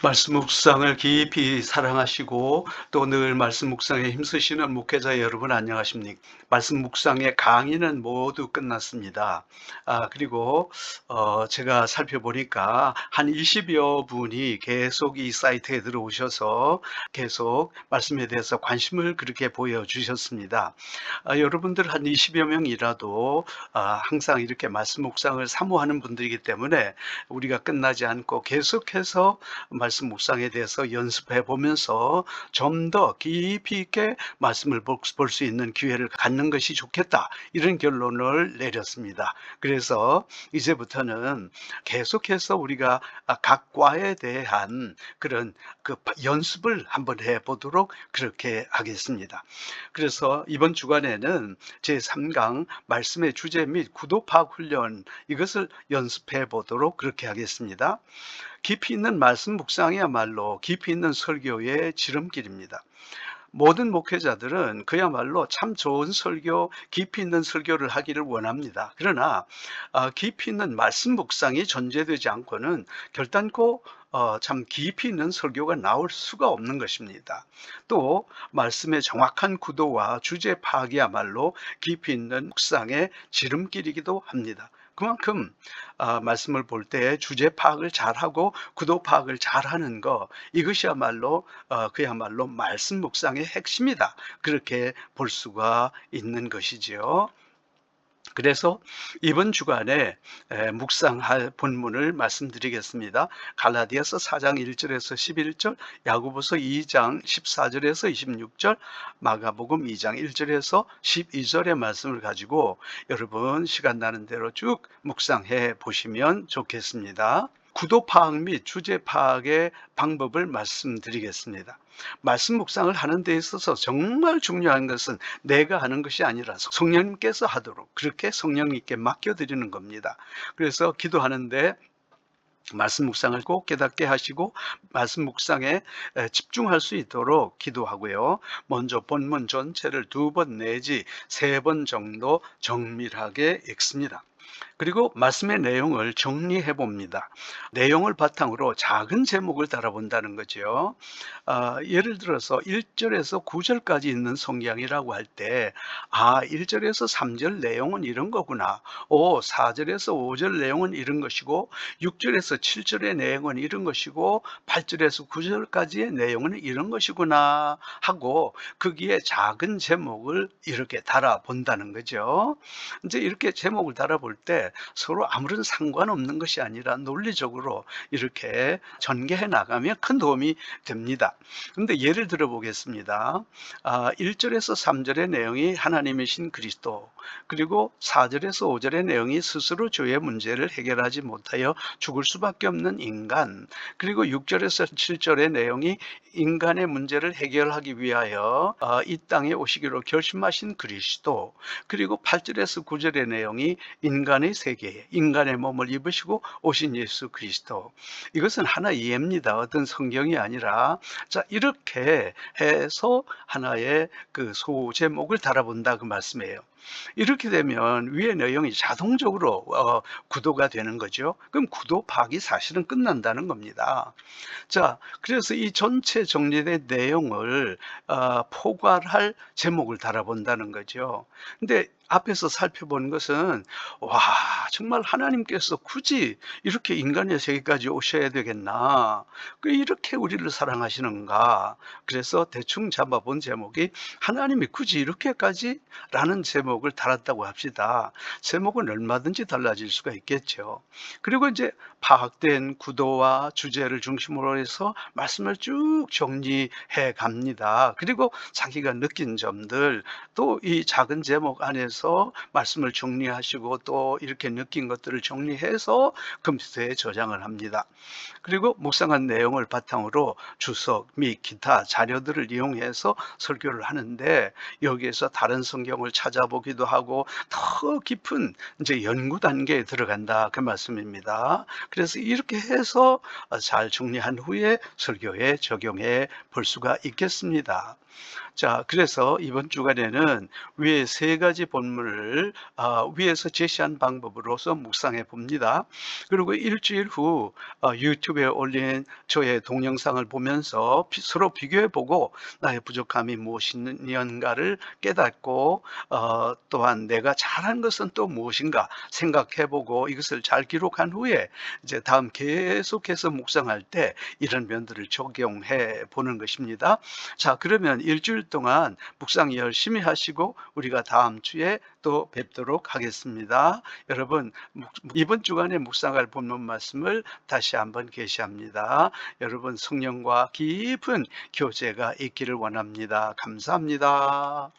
말씀 묵상을 깊이 사랑하시고 또 늘 말씀 묵상에 힘쓰시는 목회자 여러분 안녕하십니까? 말씀 묵상의 강의는 모두 끝났습니다. 그리고 제가 살펴보니까 한 20여 분이 계속 이 사이트에 들어오셔서 계속 말씀에 대해서 관심을 그렇게 보여주셨습니다. 여러분들 한 20여 명이라도 항상 이렇게 말씀 묵상을 사모하는 분들이기 때문에 우리가 끝나지 않고 계속해서 말씀 묵상에 대해서 연습해 보면서 좀 더 깊이 있게 말씀을 볼 수 있는 기회를 갖는 것이 좋겠다, 이런 결론을 내렸습니다. 그래서 이제부터는 계속해서 우리가 각 과에 대한 그런 연습을 한번 해 보도록 그렇게 하겠습니다. 그래서 이번 주간에는 제3강 말씀의 주제 및 구도 파악 훈련, 이것을 연습해 보도록 그렇게 하겠습니다. 깊이 있는 말씀 묵상이야말로 깊이 있는 설교의 지름길입니다. 모든 목회자들은 그야말로 참 좋은 설교, 깊이 있는 설교를 하기를 원합니다. 그러나 깊이 있는 말씀 묵상이 존재되지 않고는 결단코 참 깊이 있는 설교가 나올 수가 없는 것입니다. 또 말씀의 정확한 구도와 주제 파악이야말로 깊이 있는 묵상의 지름길이기도 합니다. 그만큼 말씀을 볼 때 주제 파악을 잘하고 구도 파악을 잘하는 것, 이것이야말로 그야말로 말씀 묵상의 핵심이다, 그렇게 볼 수가 있는 것이지요. 그래서 이번 주간에 묵상할 본문을 말씀드리겠습니다. 갈라디아서 4장 1절에서 11절, 야고보서 2장 14절에서 26절, 마가복음 2장 1절에서 12절의 말씀을 가지고 여러분 시간 나는 대로 쭉 묵상해 보시면 좋겠습니다. 구도 파악 및 주제 파악의 방법을 말씀드리겠습니다. 말씀 묵상을 하는 데 있어서 정말 중요한 것은 내가 하는 것이 아니라 성령님께서 하도록 그렇게 성령님께 맡겨드리는 겁니다. 그래서 기도하는데 말씀 묵상을 꼭 깨닫게 하시고 말씀 묵상에 집중할 수 있도록 기도하고요. 먼저 본문 전체를 2번 내지 3번 정도 정밀하게 읽습니다. 그리고 말씀의 내용을 정리해 봅니다. 내용을 바탕으로 작은 제목을 달아본다는 거죠. 예를 들어서 1절에서 9절까지 있는 성경이라고 할 때, 1절에서 3절 내용은 이런 거구나. 4절에서 5절 내용은 이런 것이고, 6절에서 7절의 내용은 이런 것이고, 8절에서 9절까지의 내용은 이런 것이구나 하고 거기에 작은 제목을 이렇게 달아본다는 거죠. 이제 이렇게 제목을 달아볼 때 서로 아무런 상관없는 것이 아니라 논리적으로 이렇게 전개해 나가면 큰 도움이 됩니다. 그런데 예를 들어 보겠습니다. 1절에서 3절의 내용이 하나님이신 그리스도, 그리고 4절에서 5절의 내용이 스스로 죄의 문제를 해결하지 못하여 죽을 수밖에 없는 인간, 그리고 6절에서 7절의 내용이 인간의 문제를 해결하기 위하여 이 땅에 오시기로 결심하신 그리스도, 그리고 8절에서 9절의 내용이 인간의 세계, 인간의 몸을 입으시고 오신 예수 그리스도. 이것은 하나의 이해입니다. 어떤 성경이 아니라. 자, 이렇게 해서 하나의 그 소제목을 달아본다, 그 말씀이에요. 이렇게 되면 위의 내용이 자동적으로 구도가 되는 거죠. 그럼 구도 파악이 사실은 끝난다는 겁니다. 자, 그래서 이 전체 정리된 내용을 포괄할 제목을 달아본다는 거죠. 근데 앞에서 살펴본 것은, 와, 정말 하나님께서 굳이 이렇게 인간의 세계까지 오셔야 되겠나? 이렇게 우리를 사랑하시는가? 그래서 대충 잡아본 제목이 하나님이 굳이 이렇게까지? 라는 제목을 달았다고 합시다. 제목은 얼마든지 달라질 수가 있겠죠. 그리고 이제 파악된 구도와 주제를 중심으로 해서 말씀을 쭉 정리해 갑니다. 그리고 자기가 느낀 점들, 또 이 작은 제목 안에서 말씀을 정리하시고 또 이렇게 느낀 것들을 정리해서 컴퓨터에 저장을 합니다. 그리고 묵상한 내용을 바탕으로 주석 및 기타 자료들을 이용해서 설교를 하는데, 여기에서 다른 성경을 찾아보기도 하고 더 깊은 이제 연구 단계에 들어간다, 그 말씀입니다. 그래서 이렇게 해서 잘 정리한 후에 설교에 적용해 볼 수가 있겠습니다. 자, 그래서 이번 주간에는 위에 세 가지 본문을 위에서 제시한 방법으로서 묵상해 봅니다. 그리고 일주일 후 유튜브에 올린 저의 동영상을 보면서 서로 비교해 보고 나의 부족함이 무엇이었는가를 깨닫고 또한 내가 잘한 것은 또 무엇인가 생각해 보고 이것을 잘 기록한 후에 이제 다음 계속해서 묵상할 때 이런 면들을 적용해 보는 것입니다. 자, 그러면 일주일 동안 묵상 열심히 하시고 우리가 다음 주에 또 뵙도록 하겠습니다. 여러분, 이번 주간에 묵상할 본문 말씀을 다시 한번 계시합니다. 여러분, 성령과 깊은 교제가 있기를 원합니다. 감사합니다.